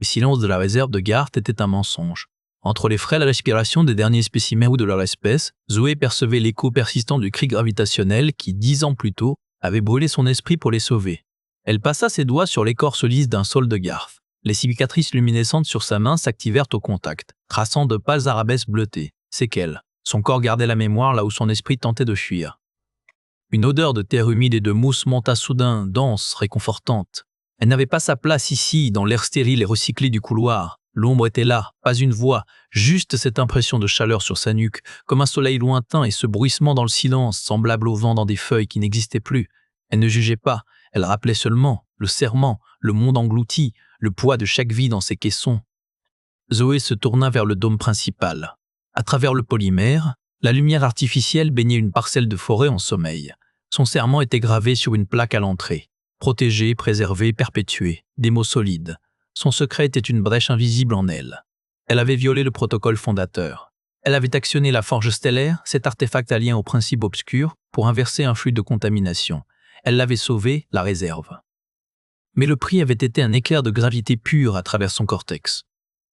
Le silence de la réserve de Garth était un mensonge. Entre les frêles respirations des derniers spécimens ou de leur espèce, Zoé percevait l'écho persistant du cri gravitationnel qui, 10 ans plus tôt, avait brûlé son esprit pour les sauver. Elle passa ses doigts sur l'écorce lisse d'un saule de Garth. Les cicatrices luminescentes sur sa main s'activèrent au contact, traçant de pâles arabesques bleutées. Séquelles. Son corps gardait la mémoire là où son esprit tentait de fuir. Une odeur de terre humide et de mousse monta soudain, dense, réconfortante. Elle n'avait pas sa place ici, dans l'air stérile et recyclé du couloir. L'ombre était là, pas une voix, juste cette impression de chaleur sur sa nuque, comme un soleil lointain et ce bruissement dans le silence, semblable au vent dans des feuilles qui n'existaient plus. Elle ne jugeait pas, elle rappelait seulement le serment, le monde englouti, le poids de chaque vie dans ses caissons. Zoé se tourna vers le dôme principal. À travers le polymère, la lumière artificielle baignait une parcelle de forêt en sommeil. Son serment était gravé sur une plaque à l'entrée. Protégé, préservé, perpétué, des mots solides. Son secret était une brèche invisible en elle. Elle avait violé le protocole fondateur. Elle avait actionné la forge stellaire, cet artefact alien au principe obscur, pour inverser un flux de contamination. Elle l'avait sauvé, la réserve. Mais le prix avait été un éclair de gravité pure à travers son cortex.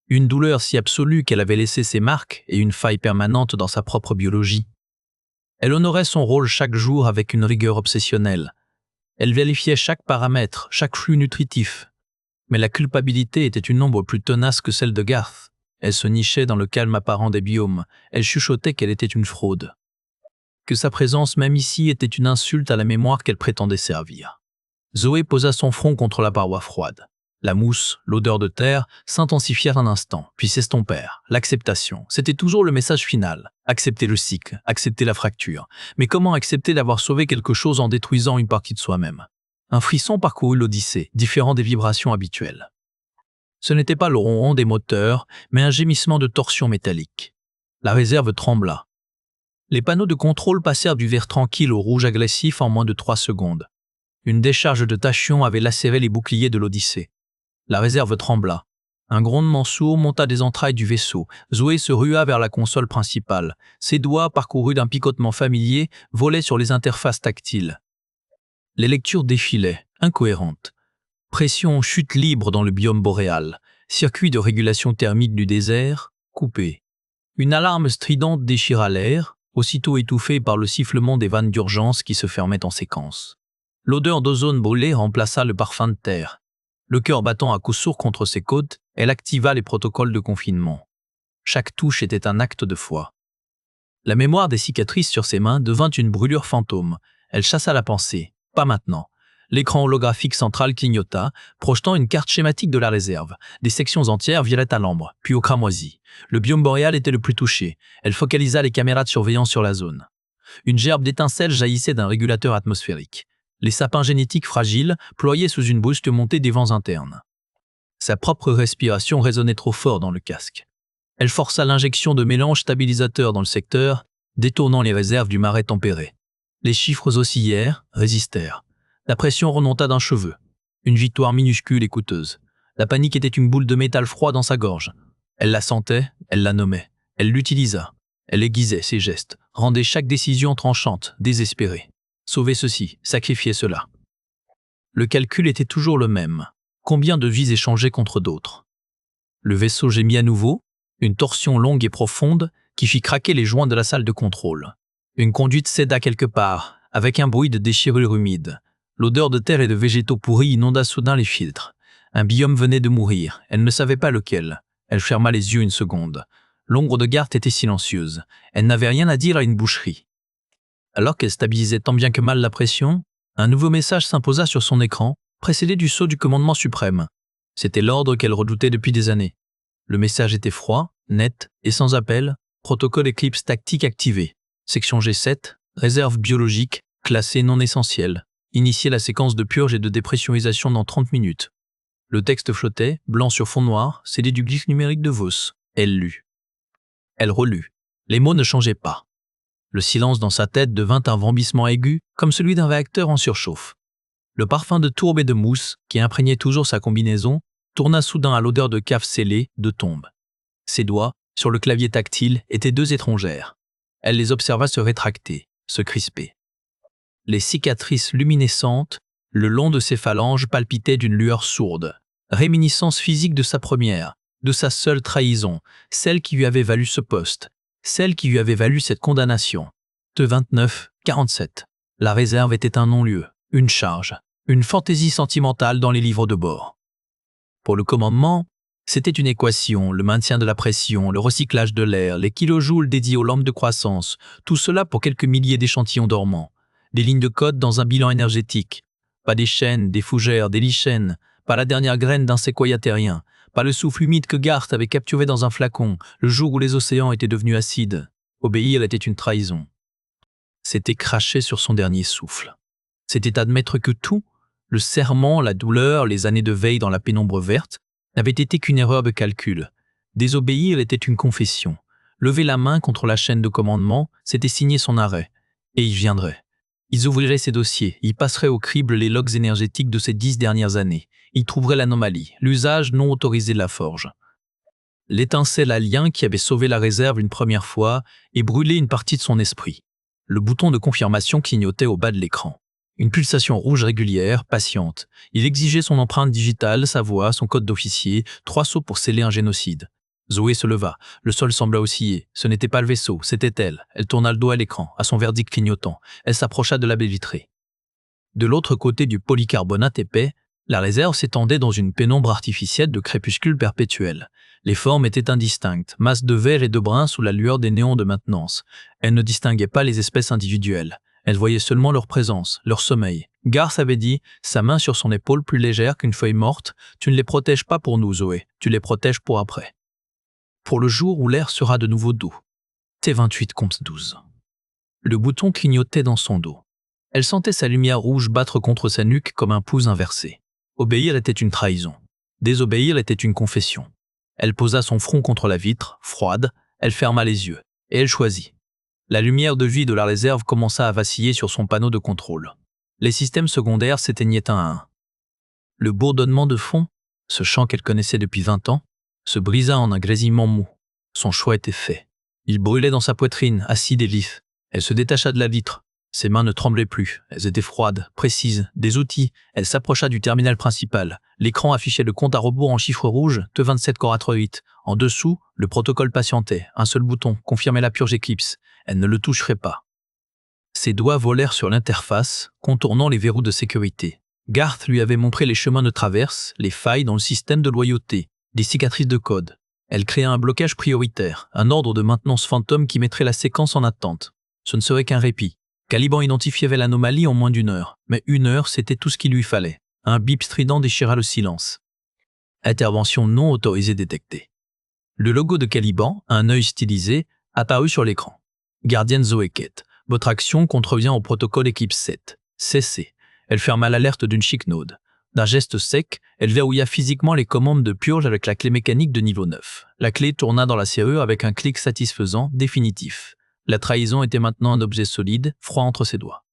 Une douleur si absolue qu'elle avait laissé ses marques et une faille permanente dans sa propre biologie. Elle honorait son rôle chaque jour avec une rigueur obsessionnelle. Elle vérifiait chaque paramètre, chaque flux nutritif. Mais la culpabilité était une ombre plus tenace que celle de Garth. Elle se nichait dans le calme apparent des biomes. Elle chuchotait qu'elle était une fraude. Que sa présence même ici était une insulte à la mémoire qu'elle prétendait servir. Zoé posa son front contre la paroi froide. La mousse, l'odeur de terre, s'intensifièrent un instant, puis s'estompèrent. L'acceptation, c'était toujours le message final. Accepter le cycle, accepter la fracture. Mais comment accepter d'avoir sauvé quelque chose en détruisant une partie de soi-même? Un frisson parcourut l'Odyssée, différent des vibrations habituelles. Ce n'était pas le ronron des moteurs, mais un gémissement de torsion métallique. La réserve trembla. Les panneaux de contrôle passèrent du vert tranquille au rouge agressif en moins de 3 secondes. Une décharge de tachyon avait lacéré les boucliers de l'Odyssée. La réserve trembla. Un grondement sourd monta des entrailles du vaisseau. Zoé se rua vers la console principale. Ses doigts, parcourus d'un picotement familier, volaient sur les interfaces tactiles. Les lectures défilaient, incohérentes. Pression chute libre dans le biome boréal. Circuit de régulation thermique du désert, coupé. Une alarme stridente déchira l'air, aussitôt étouffée par le sifflement des vannes d'urgence qui se fermaient en séquence. L'odeur d'ozone brûlé remplaça le parfum de terre. Le cœur battant à coup sûr contre ses côtes, elle activa les protocoles de confinement. Chaque touche était un acte de foi. La mémoire des cicatrices sur ses mains devint une brûlure fantôme. Elle chassa la pensée. Pas maintenant. L'écran holographique central clignota, projetant une carte schématique de la réserve. Des sections entières violettes à l'ambre, puis au cramoisi. Le biome boréal était le plus touché. Elle focalisa les caméras de surveillance sur la zone. Une gerbe d'étincelles jaillissait d'un régulateur atmosphérique. Les sapins génétiques fragiles ployaient sous une brusque montée des vents internes. Sa propre respiration résonnait trop fort dans le casque. Elle força l'injection de mélange stabilisateur dans le secteur, détournant les réserves du marais tempéré. Les chiffres oscillèrent, résistèrent. La pression remonta d'un cheveu. Une victoire minuscule et coûteuse. La panique était une boule de métal froid dans sa gorge. Elle la sentait, elle la nommait. Elle l'utilisa. Elle aiguisait ses gestes, rendait chaque décision tranchante, désespérée. Sauver ceci, sacrifier cela. Le calcul était toujours le même. Combien de vies échangées contre d'autres? Le vaisseau gémit à nouveau, une torsion longue et profonde qui fit craquer les joints de la salle de contrôle. Une conduite céda quelque part, avec un bruit de déchirure humide. L'odeur de terre et de végétaux pourris inonda soudain les filtres. Un biome venait de mourir, elle ne savait pas lequel. Elle ferma les yeux une seconde. L'ombre de Garth était silencieuse. Elle n'avait rien à dire à une boucherie. Alors qu'elle stabilisait tant bien que mal la pression, un nouveau message s'imposa sur son écran, précédé du sceau du commandement suprême. C'était l'ordre qu'elle redoutait depuis des années. Le message était froid, net et sans appel, protocole Eclipse tactique activé. Section G7, réserve biologique, classée non essentielle. Initier la séquence de purge et de dépressurisation dans 30 minutes. Le texte flottait, blanc sur fond noir, scellé du glyphe numérique de Vos. Elle lut. Elle relut. Les mots ne changeaient pas. Le silence dans sa tête devint un vomissement aigu, comme celui d'un réacteur en surchauffe. Le parfum de tourbe et de mousse, qui imprégnait toujours sa combinaison, tourna soudain à l'odeur de cave scellée, de tombe. Ses doigts, sur le clavier tactile, étaient 2 étrangères. Elle les observa se rétracter, se crisper. Les cicatrices luminescentes, le long de ses phalanges palpitaient d'une lueur sourde. Réminiscence physique de sa première, de sa seule trahison, celle qui lui avait valu ce poste, celle qui lui avait valu cette condamnation. De 29-47. La réserve était un non-lieu, une charge, une fantaisie sentimentale dans les livres de bord. Pour le commandement, c'était une équation, le maintien de la pression, le recyclage de l'air, les kilojoules dédiés aux lampes de croissance, tout cela pour quelques milliers d'échantillons dormants. Des lignes de code dans un bilan énergétique. Pas des chênes, des fougères, des lichens, pas la dernière graine d'un séquoia terrien, pas le souffle humide que Garth avait capturé dans un flacon, le jour où les océans étaient devenus acides. Obéir était une trahison. C'était cracher sur son dernier souffle. C'était admettre que tout, le serment, la douleur, les années de veille dans la pénombre verte, n'avait été qu'une erreur de calcul. Désobéir était une confession. Lever la main contre la chaîne de commandement, c'était signer son arrêt. Et il viendrait. Ils ouvriraient ses dossiers, ils passeraient au crible les logs énergétiques de ces 10 dernières années. Ils trouveraient l'anomalie, l'usage non autorisé de la forge. L'étincelle alien qui avait sauvé la réserve une première fois et brûlé une partie de son esprit. Le bouton de confirmation clignotait au bas de l'écran. Une pulsation rouge régulière, patiente. Il exigeait son empreinte digitale, sa voix, son code d'officier, 3 sauts pour sceller un génocide. Zoé se leva. Le sol sembla osciller. Ce n'était pas le vaisseau, c'était elle. Elle tourna le dos à l'écran, à son verdict clignotant. Elle s'approcha de la baie vitrée. De l'autre côté du polycarbonate épais, la réserve s'étendait dans une pénombre artificielle de crépuscule perpétuel. Les formes étaient indistinctes, masses de vert et de brun sous la lueur des néons de maintenance. Elle ne distinguait pas les espèces individuelles. Elle voyait seulement leur présence, leur sommeil. Garth avait dit, sa main sur son épaule plus légère qu'une feuille morte, « Tu ne les protèges pas pour nous, Zoé, tu les protèges pour après. Pour le jour où l'air sera de nouveau doux. » T28-12. Le bouton clignotait dans son dos. Elle sentait sa lumière rouge battre contre sa nuque comme un pouce inversé. Obéir était une trahison. Désobéir était une confession. Elle posa son front contre la vitre, froide, elle ferma les yeux, et elle choisit. La lumière de vie de la réserve commença à vaciller sur son panneau de contrôle. Les systèmes secondaires s'éteignaient un à un. Le bourdonnement de fond, ce chant qu'elle connaissait depuis 20 ans, se brisa en un grésillement mou. Son choix était fait. Il brûlait dans sa poitrine, acide et vif. Elle se détacha de la vitre. Ses mains ne tremblaient plus. Elles étaient froides, précises, des outils. Elle s'approcha du terminal principal. L'écran affichait le compte à rebours en chiffres rouges, T27 Core A38. En dessous, le protocole patientait. Un seul bouton, confirmer la purge Eclipse. Elle ne le toucherait pas. Ses doigts volèrent sur l'interface, contournant les verrous de sécurité. Garth lui avait montré les chemins de traverse, les failles dans le système de loyauté, des cicatrices de code. Elle créa un blocage prioritaire, un ordre de maintenance fantôme qui mettrait la séquence en attente. Ce ne serait qu'un répit. Caliban identifiait l'anomalie en moins d'1 heure, mais 1 heure, c'était tout ce qu'il lui fallait. Un bip strident déchira le silence. Intervention non autorisée détectée. Le logo de Caliban, un œil stylisé, apparut sur l'écran. Gardienne Zoé Kate, votre action contrevient au protocole Eclipse 7. Cessez. Elle ferma l'alerte d'une chic node. D'un geste sec, elle verrouilla physiquement les commandes de purge avec la clé mécanique de niveau 9. La clé tourna dans la serrure avec un clic satisfaisant, définitif. La trahison était maintenant un objet solide, froid entre ses doigts.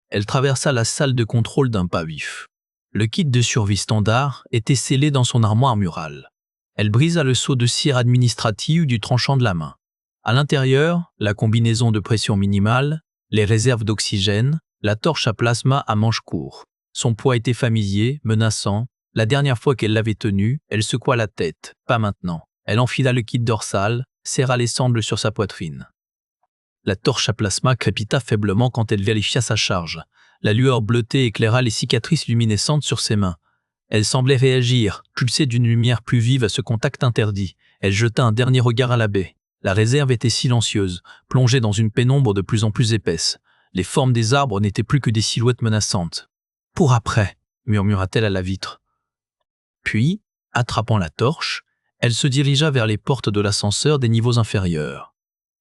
Elle traversa la salle de contrôle d'un pas vif. Le kit de survie standard était scellé dans son armoire murale. Elle brisa le seau de cire administrative du tranchant de la main. À l'intérieur, la combinaison de pression minimale, les réserves d'oxygène, la torche à plasma à manche court. Son poids était familier, menaçant. La dernière fois qu'elle l'avait tenu, elle secoua la tête. Pas maintenant. Elle enfila le kit dorsal, serra les sangles sur sa poitrine. La torche à plasma crépita faiblement quand elle vérifia sa charge. La lueur bleutée éclaira les cicatrices luminescentes sur ses mains. Elle semblait réagir, pulsée d'une lumière plus vive à ce contact interdit. Elle jeta un dernier regard à la baie. La réserve était silencieuse, plongée dans une pénombre de plus en plus épaisse. Les formes des arbres n'étaient plus que des silhouettes menaçantes. « Pour après », murmura-t-elle à la vitre. Puis, attrapant la torche, elle se dirigea vers les portes de l'ascenseur des niveaux inférieurs.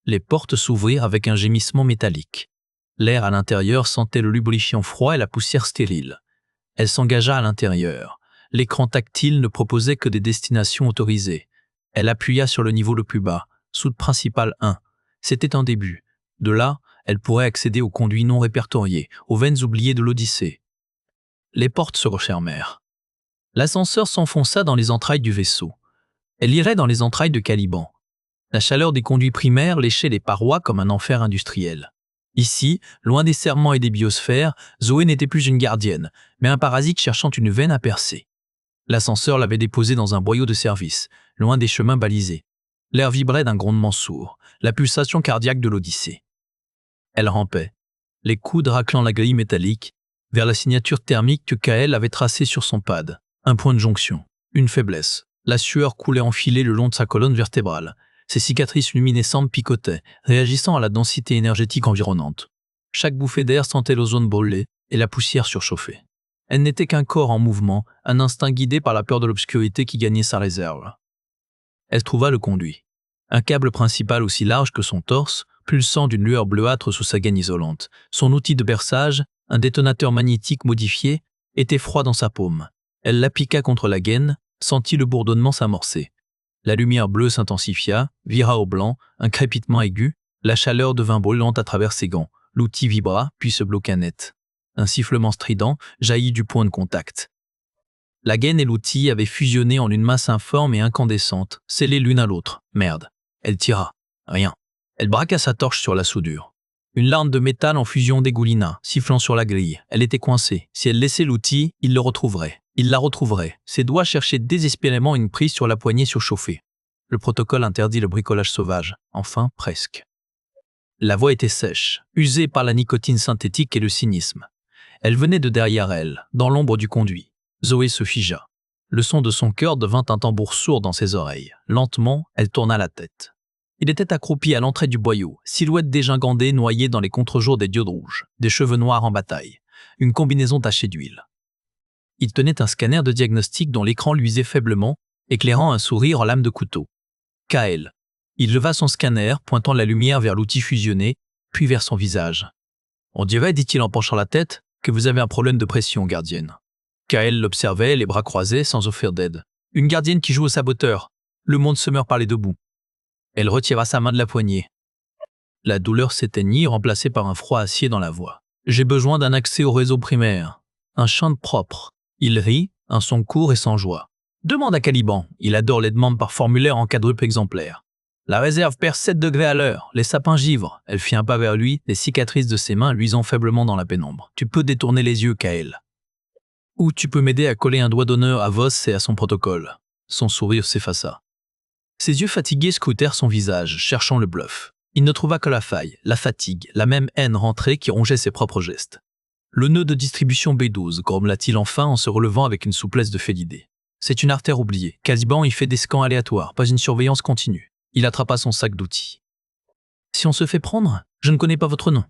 Les portes s'ouvrirent avec un gémissement métallique. L'air à l'intérieur sentait le lubrifiant froid et la poussière stérile. Elle s'engagea à l'intérieur. L'écran tactile ne proposait que des destinations autorisées. Elle appuya sur le niveau le plus bas, soute principale 1. C'était un début. De là, elle pourrait accéder aux conduits non répertoriés, aux veines oubliées de l'Odyssée. Les portes se refermèrent. L'ascenseur s'enfonça dans les entrailles du vaisseau. Elle irait dans les entrailles de Caliban. La chaleur des conduits primaires léchait les parois comme un enfer industriel. Ici, loin des serments et des biosphères, Zoé n'était plus une gardienne, mais un parasite cherchant une veine à percer. L'ascenseur l'avait déposée dans un boyau de service, loin des chemins balisés. L'air vibrait d'un grondement sourd, la pulsation cardiaque de l'Odyssée. Elle rampait, les coudes raclant la grille métallique, vers la signature thermique que Kael avait tracée sur son pad. Un point de jonction, une faiblesse. La sueur coulait enfilée le long de sa colonne vertébrale. Ses cicatrices luminescentes picotaient, réagissant à la densité énergétique environnante. Chaque bouffée d'air sentait l'ozone brûler et la poussière surchauffer. Elle n'était qu'un corps en mouvement, un instinct guidé par la peur de l'obscurité qui gagnait sa réserve. Elle trouva le conduit. Un câble principal aussi large que son torse, pulsant d'une lueur bleuâtre sous sa gaine isolante. Son outil de berçage, un détonateur magnétique modifié, était froid dans sa paume. Elle l'appliqua contre la gaine, sentit le bourdonnement s'amorcer. La lumière bleue s'intensifia, vira au blanc, un crépitement aigu, la chaleur devint brûlante à travers ses gants. L'outil vibra, puis se bloqua net. Un sifflement strident jaillit du point de contact. La gaine et l'outil avaient fusionné en une masse informe et incandescente, scellées l'une à l'autre. Merde. Elle tira. Rien. Elle braqua sa torche sur la soudure. Une larme de métal en fusion dégoulina, sifflant sur la grille. Elle était coincée. Si elle laissait l'outil, il le retrouverait. Il la retrouverait. Ses doigts cherchaient désespérément une prise sur la poignée surchauffée. Le protocole interdit le bricolage sauvage. Enfin, presque. La voix était sèche, usée par la nicotine synthétique et le cynisme. Elle venait de derrière elle, dans l'ombre du conduit. Zoé se figea. Le son de son cœur devint un tambour sourd dans ses oreilles. Lentement, elle tourna la tête. Il était accroupi à l'entrée du boyau, silhouette dégingandée noyée dans les contre-jours des diodes rouges, des cheveux noirs en bataille, une combinaison tachée d'huile. Il tenait un scanner de diagnostic dont l'écran luisait faiblement, éclairant un sourire en lame de couteau. Kael. Il leva son scanner, pointant la lumière vers l'outil fusionné, puis vers son visage. « On dirait, dit-il en penchant la tête, que vous avez un problème de pression, gardienne. » Kael l'observait, les bras croisés, sans offrir d'aide. Une gardienne qui joue au saboteur. Le monde se meurt par les deux bouts. Elle retira sa main de la poignée. La douleur s'éteignit, remplacée par un froid acier dans la voix. « J'ai besoin d'un accès au réseau primaire. Un champ propre. » Il rit, un son court et sans joie. « Demande à Caliban. Il adore les demandes par formulaire en quadruple exemplaire. La réserve perd 7 degrés à l'heure. Les sapins givrent. » Elle fit un pas vers lui, les cicatrices de ses mains luisant faiblement dans la pénombre. « Tu peux détourner les yeux, Kael. Ou tu peux m'aider à coller un doigt d'honneur à Voss et à son protocole. » Son sourire s'effaça. Ses yeux fatigués scrutèrent son visage, cherchant le bluff. Il ne trouva que la faille, la fatigue, la même haine rentrée qui rongeait ses propres gestes. Le nœud de distribution B12, grommela-t-il enfin en se relevant avec une souplesse de félidé. C'est une artère oubliée. Caliban y fait des scans aléatoires, pas une surveillance continue. Il attrapa son sac d'outils. Si on se fait prendre, je ne connais pas votre nom.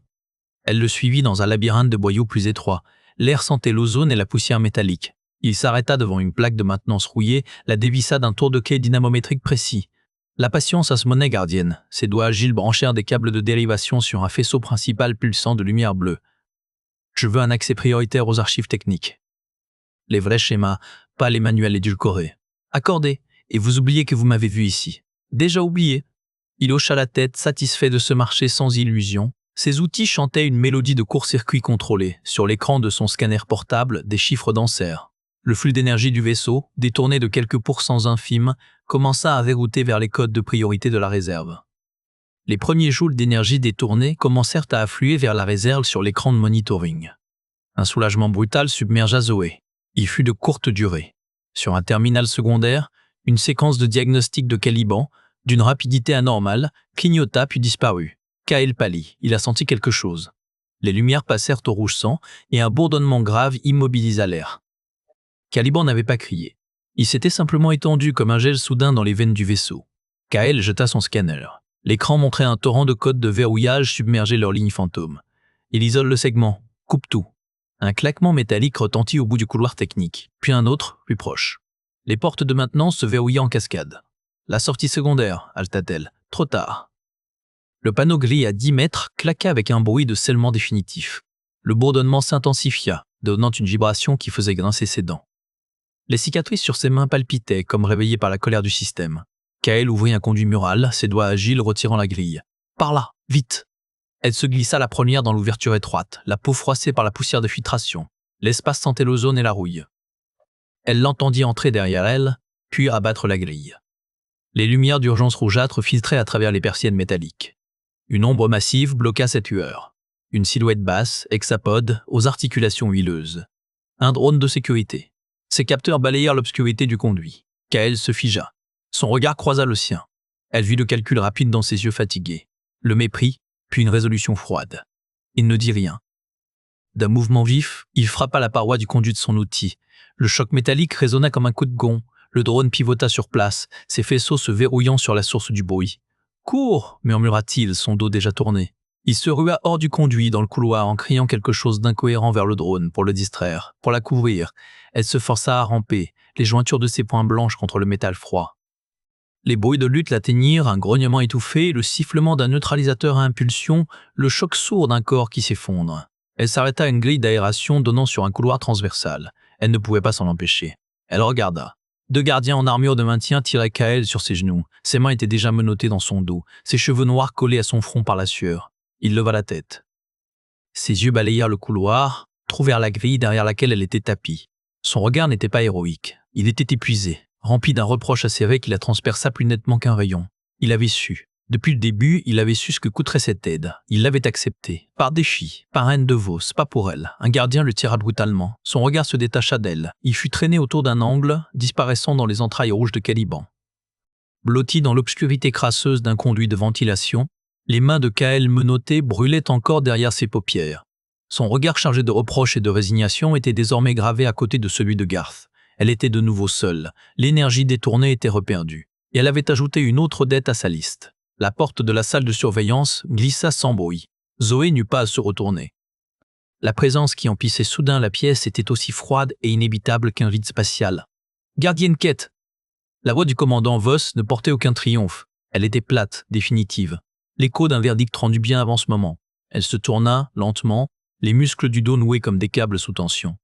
Elle le suivit dans un labyrinthe de boyaux plus étroits. L'air sentait l'ozone et la poussière métallique. Il s'arrêta devant une plaque de maintenance rouillée, la dévissa d'un tour de quai dynamométrique précis. La patience a ce monnaie gardienne. Ses doigts agiles branchèrent des câbles de dérivation sur un faisceau principal pulsant de lumière bleue. Je veux un accès prioritaire aux archives techniques. Les vrais schémas, pas les manuels édulcorés. Accordé, et vous oubliez que vous m'avez vu ici. Déjà oublié. Il hocha la tête, satisfait de ce marché sans illusion. Ses outils chantaient une mélodie de court-circuit contrôlé. Sur l'écran de son scanner portable, des chiffres dansèrent. Le flux d'énergie du vaisseau, détourné de quelques pourcents infimes, commença à dérouter vers les codes de priorité de la réserve. Les premiers joules d'énergie détournés commencèrent à affluer vers la réserve sur l'écran de monitoring. Un soulagement brutal submergea Zoé. Il fut de courte durée. Sur un terminal secondaire, une séquence de diagnostic de Caliban, d'une rapidité anormale, clignota puis disparut. Kael pâlit. Il a senti quelque chose. Les lumières passèrent au rouge sang et un bourdonnement grave immobilisa l'air. Caliban n'avait pas crié. Il s'était simplement étendu comme un gel soudain dans les veines du vaisseau. Kael jeta son scanner. L'écran montrait un torrent de codes de verrouillage submerger leur ligne fantôme. Il isole le segment, coupe tout. Un claquement métallique retentit au bout du couloir technique, puis un autre, plus proche. Les portes de maintenance se verrouillaient en cascade. La sortie secondaire, halta-t-elle. Trop tard. Le panneau gris à 10 mètres claqua avec un bruit de scellement définitif. Le bourdonnement s'intensifia, donnant une vibration qui faisait grincer ses dents. Les cicatrices sur ses mains palpitaient, comme réveillées par la colère du système. Kael ouvrit un conduit mural, ses doigts agiles retirant la grille. « Par là, vite !» Elle se glissa la première dans l'ouverture étroite, la peau froissée par la poussière de filtration. L'espace sentait l'ozone et la rouille. Elle l'entendit entrer derrière elle, puis abattre la grille. Les lumières d'urgence rougeâtres filtraient à travers les persiennes métalliques. Une ombre massive bloqua cette lueur. Une silhouette basse, hexapode, aux articulations huileuses. Un drone de sécurité. Ses capteurs balayèrent l'obscurité du conduit. Kael se figea. Son regard croisa le sien. Elle vit le calcul rapide dans ses yeux fatigués. Le mépris, puis une résolution froide. Il ne dit rien. D'un mouvement vif, il frappa la paroi du conduit de son outil. Le choc métallique résonna comme un coup de gond. Le drone pivota sur place, ses faisceaux se verrouillant sur la source du bruit. « Cours !» murmura-t-il, son dos déjà tourné. Il se rua hors du conduit dans le couloir en criant quelque chose d'incohérent vers le drone pour le distraire, pour la couvrir. Elle se força à ramper, les jointures de ses poings blanches contre le métal froid. Les bruits de lutte l'atteignirent, un grognement étouffé, le sifflement d'un neutralisateur à impulsion, le choc sourd d'un corps qui s'effondre. Elle s'arrêta à une grille d'aération donnant sur un couloir transversal. Elle ne pouvait pas s'en empêcher. Elle regarda. 2 gardiens en armure de maintien tiraient Kael sur ses genoux. Ses mains étaient déjà menottées dans son dos, ses cheveux noirs collés à son front par la sueur. Il leva la tête. Ses yeux balayèrent le couloir, trouvèrent la grille derrière laquelle elle était tapie. Son regard n'était pas héroïque. Il était épuisé, rempli d'un reproche acéré qui la transperça plus nettement qu'un rayon. Il avait su. Depuis le début, il avait su ce que coûterait cette aide. Il l'avait acceptée. Par défi, par haine de Vos, pas pour elle. Un gardien le tira brutalement. Son regard se détacha d'elle. Il fut traîné autour d'un angle, disparaissant dans les entrailles rouges de Caliban. Blotti dans l'obscurité crasseuse d'un conduit de ventilation, les mains de Kael menottées brûlaient encore derrière ses paupières. Son regard chargé de reproches et de résignation était désormais gravé à côté de celui de Garth. Elle était de nouveau seule. L'énergie détournée était reperdue. Et elle avait ajouté une autre dette à sa liste. La porte de la salle de surveillance glissa sans bruit. Zoé n'eut pas à se retourner. La présence qui emplissait soudain la pièce était aussi froide et inévitable qu'un vide spatial. « Gardienne Kett !» La voix du commandant Voss ne portait aucun triomphe. Elle était plate, définitive. L'écho d'un verdict rendu bien avant ce moment. Elle se tourna, lentement, les muscles du dos noués comme des câbles sous tension.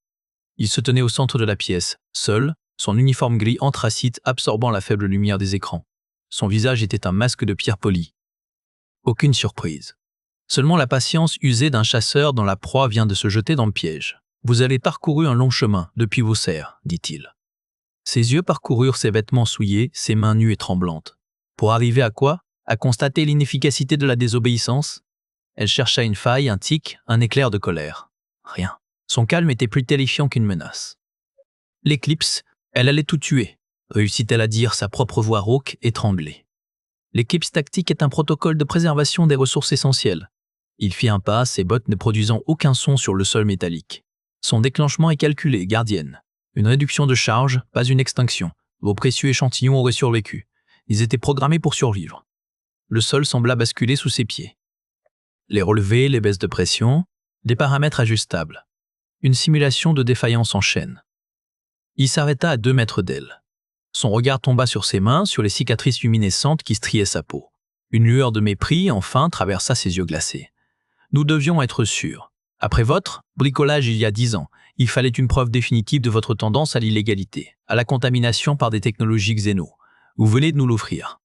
Il se tenait au centre de la pièce, seul, son uniforme gris anthracite absorbant la faible lumière des écrans. Son visage était un masque de pierre polie. Aucune surprise. Seulement la patience usée d'un chasseur dont la proie vient de se jeter dans le piège. « Vous avez parcouru un long chemin depuis vos serres, » dit-il. Ses yeux parcoururent ses vêtements souillés, ses mains nues et tremblantes. Pour arriver à quoi? À constater l'inefficacité de la désobéissance? Elle chercha une faille, un tic, un éclair de colère. Rien. Son calme était plus terrifiant qu'une menace. L'éclipse, elle allait tout tuer, réussit-elle à dire, sa propre voix rauque, étranglée. L'éclipse tactique est un protocole de préservation des ressources essentielles. Il fit un pas, ses bottes ne produisant aucun son sur le sol métallique. Son déclenchement est calculé, gardienne. Une réduction de charge, pas une extinction. Vos précieux échantillons auraient survécu. Ils étaient programmés pour survivre. Le sol sembla basculer sous ses pieds. Les relevés, les baisses de pression, des paramètres ajustables. Une simulation de défaillance en chaîne. Il s'arrêta à 2 mètres d'elle. Son regard tomba sur ses mains, sur les cicatrices luminescentes qui striaient sa peau. Une lueur de mépris, enfin, traversa ses yeux glacés. Nous devions être sûrs. Après votre bricolage il y a 10 ans, il fallait une preuve définitive de votre tendance à l'illégalité, à la contamination par des technologies xéno. Vous venez de nous l'offrir.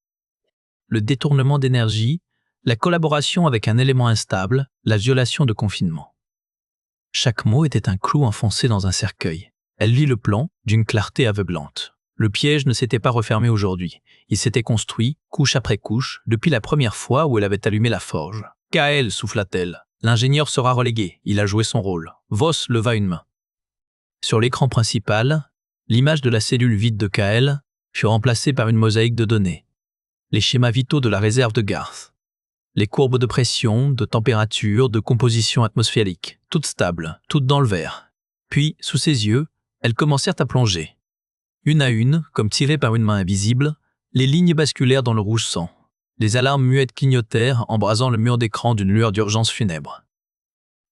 Le détournement d'énergie, la collaboration avec un élément instable, la violation de confinement. Chaque mot était un clou enfoncé dans un cercueil. Elle lit le plan d'une clarté aveuglante. Le piège ne s'était pas refermé aujourd'hui. Il s'était construit, couche après couche, depuis la première fois où elle avait allumé la forge. « Kael » souffla-t-elle. « L'ingénieur sera relégué. Il a joué son rôle. » Voss leva une main. Sur l'écran principal, l'image de la cellule vide de Kael fut remplacée par une mosaïque de données. Les schémas vitaux de la réserve de Garth. Les courbes de pression, de température, de composition atmosphérique, toutes stables, toutes dans le vert. Puis, sous ses yeux, elles commencèrent à plonger. Une à une, comme tirées par une main invisible, les lignes basculèrent dans le rouge sang. Les alarmes muettes clignotèrent, embrasant le mur d'écran d'une lueur d'urgence funèbre.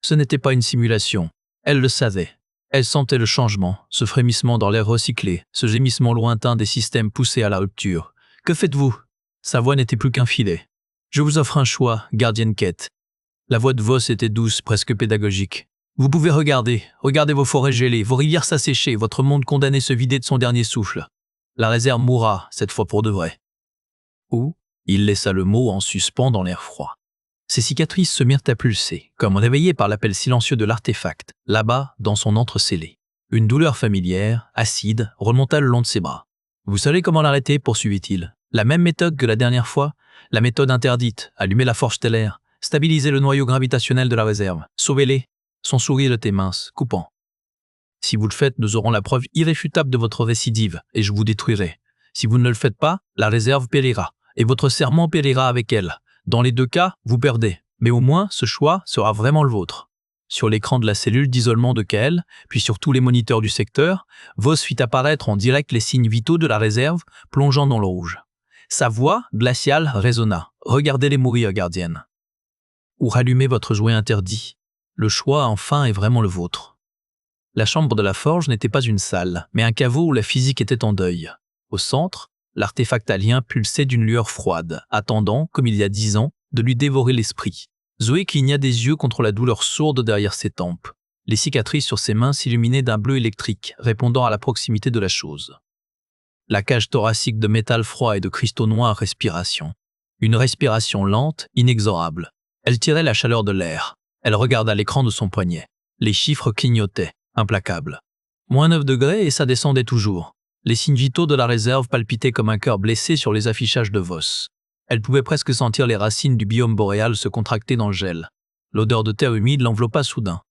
Ce n'était pas une simulation. Elle le savait. Elle sentait le changement, ce frémissement dans l'air recyclé, ce gémissement lointain des systèmes poussés à la rupture. « Que faites-vous » Sa voix n'était plus qu'un filet. « Je vous offre un choix, gardienne Kett. » La voix de Voss était douce, presque pédagogique. « Vous pouvez regarder vos forêts gelées, vos rivières s'assécher, votre monde condamné se vider de son dernier souffle. La réserve mourra, cette fois pour de vrai. » Ou, il laissa le mot en suspens dans l'air froid. Ses cicatrices se mirent à pulser, comme réveillées par l'appel silencieux de l'artefact, là-bas, dans son antre scellé. Une douleur familière, acide, remonta le long de ses bras. « Vous savez comment l'arrêter » poursuivit-il. « La même méthode que la dernière fois, la méthode interdite, allumer la forge stellaire, stabiliser le noyau gravitationnel de la réserve, sauver-les. » Son sourire était mince, coupant. Si vous le faites, nous aurons la preuve irréfutable de votre récidive et je vous détruirai. Si vous ne le faites pas, la réserve périra et votre serment périra avec elle. Dans les deux cas, vous perdez, mais au moins ce choix sera vraiment le vôtre. Sur l'écran de la cellule d'isolement de Kael, puis sur tous les moniteurs du secteur, Vos fit apparaître en direct les signes vitaux de la réserve, plongeant dans le rouge. Sa voix, glaciale, résonna. « Regardez-les mourir, gardienne. » Ou rallumez votre jouet interdit. Le choix, enfin, est vraiment le vôtre. La chambre de la forge n'était pas une salle, mais un caveau où la physique était en deuil. Au centre, l'artefact alien pulsait d'une lueur froide, attendant, comme il y a 10 ans, de lui dévorer l'esprit. Zoé cligna des yeux contre la douleur sourde derrière ses tempes. Les cicatrices sur ses mains s'illuminaient d'un bleu électrique, répondant à la proximité de la chose. La cage thoracique de métal froid et de cristaux noirs respiration. Une respiration lente, inexorable. Elle tirait la chaleur de l'air. Elle regarda l'écran de son poignet. Les chiffres clignotaient, implacables. -9 degrés et ça descendait toujours. Les signes vitaux de la réserve palpitaient comme un cœur blessé sur les affichages de Vos. Elle pouvait presque sentir les racines du biome boréal se contracter dans le gel. L'odeur de terre humide l'enveloppa soudain.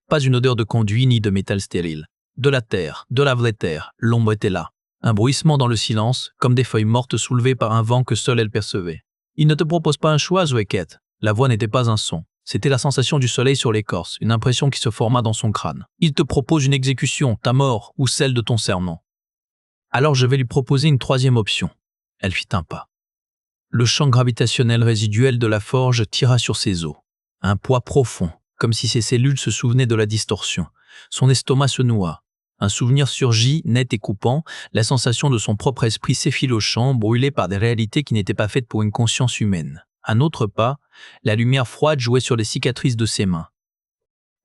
Pas une odeur de conduit ni de métal stérile. De la terre, de la vraie terre, l'ombre était là. Un bruissement dans le silence, comme des feuilles mortes soulevées par un vent que seule elle percevait. Il ne te propose pas un choix, Zoéquette. La voix n'était pas un son. C'était la sensation du soleil sur l'écorce, une impression qui se forma dans son crâne. Il te propose une exécution, ta mort, ou celle de ton serment. Alors je vais lui proposer une troisième option. Elle fit un pas. Le champ gravitationnel résiduel de la forge tira sur ses os. Un poids profond, comme si ses cellules se souvenaient de la distorsion. Son estomac se noua. Un souvenir surgit, net et coupant, la sensation de son propre esprit s'effilochant, brûlé par des réalités qui n'étaient pas faites pour une conscience humaine. Un autre pas, la lumière froide jouait sur les cicatrices de ses mains.